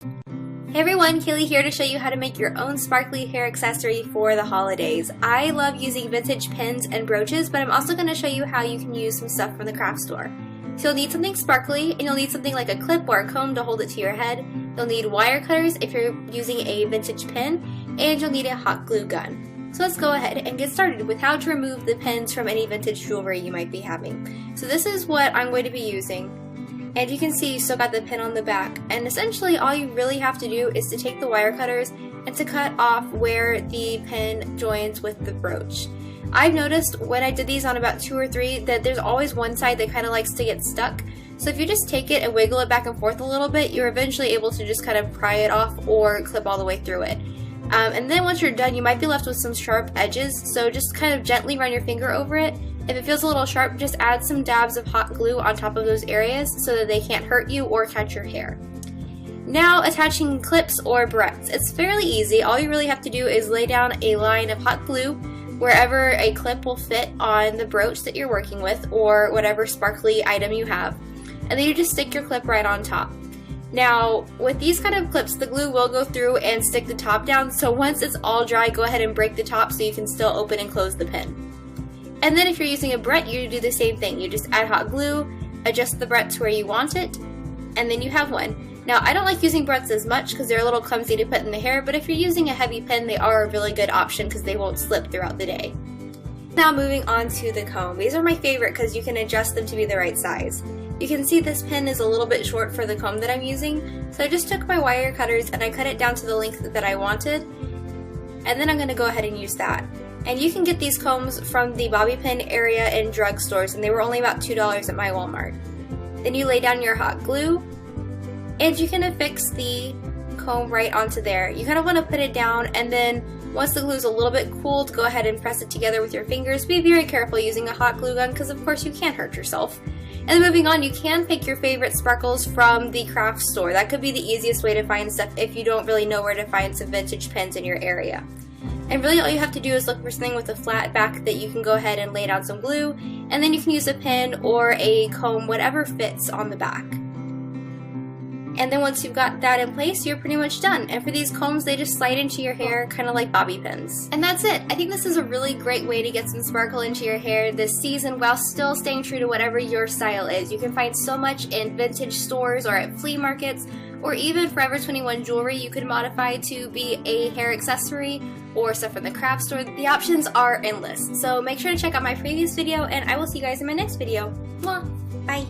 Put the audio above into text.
Hey everyone, Kaylee here to show you how to make your own sparkly hair accessory for the holidays. I love using vintage pins and brooches, but I'm also going to show you how you can use some stuff from the craft store. So you'll need something sparkly, and you'll need something like a clip or a comb to hold it to your head. You'll need wire cutters if you're using a vintage pin, and you'll need a hot glue gun. So let's go ahead and get started with how to remove the pins from any vintage jewelry you might be having. So this is what I'm going to be using. And you can see you still got the pin on the back, and essentially all you really have to do is to take the wire cutters and to cut off where the pin joins with the brooch. I've noticed when I did these on about 2 or 3 that there's always one side that kind of likes to get stuck. So if you just take it and wiggle it back and forth a little bit, you're eventually able to just kind of pry it off or clip all the way through it. And then once you're done, you might be left with some sharp edges, so just kind of gently run your finger over it. If it feels a little sharp, just add some dabs of hot glue on top of those areas so that they can't hurt you or catch your hair. Now attaching clips or barrettes. It's fairly easy. All you really have to do is lay down a line of hot glue wherever a clip will fit on the brooch that you're working with or whatever sparkly item you have. And then you just stick your clip right on top. Now, with these kind of clips, the glue will go through and stick the top down, so once it's all dry, go ahead and break the top so you can still open and close the pin. And then if you're using a barrette, you do the same thing. You just add hot glue, adjust the barrette to where you want it, and then you have one. Now, I don't like using barrettes as much because they're a little clumsy to put in the hair, but if you're using a heavy pin, they are a really good option because they won't slip throughout the day. Now moving on to the comb. These are my favorite because you can adjust them to be the right size. You can see this pin is a little bit short for the comb that I'm using, so I just took my wire cutters and I cut it down to the length that I wanted, and then I'm going to go ahead and use that. And you can get these combs from the bobby pin area in drugstores, and they were only about $2 at my Walmart. Then you lay down your hot glue, and you can affix the comb right onto there. You kind of want to put it down, and then once the glue is a little bit cooled, go ahead and press it together with your fingers. Be very careful using a hot glue gun because of course you can hurt yourself. And then moving on, you can pick your favorite sparkles from the craft store. That could be the easiest way to find stuff if you don't really know where to find some vintage pins in your area. And really all you have to do is look for something with a flat back that you can go ahead and lay down some glue, and then you can use a pin or a comb, whatever fits on the back. And then once you've got that in place, you're pretty much done. And for these combs, they just slide into your hair kind of like bobby pins. And that's it. I think this is a really great way to get some sparkle into your hair this season while still staying true to whatever your style is. You can find so much in vintage stores or at flea markets, or even Forever 21 jewelry you could modify to be a hair accessory or stuff from the craft store. The options are endless. So make sure to check out my previous video, and I will see you guys in my next video. Mwah! Bye!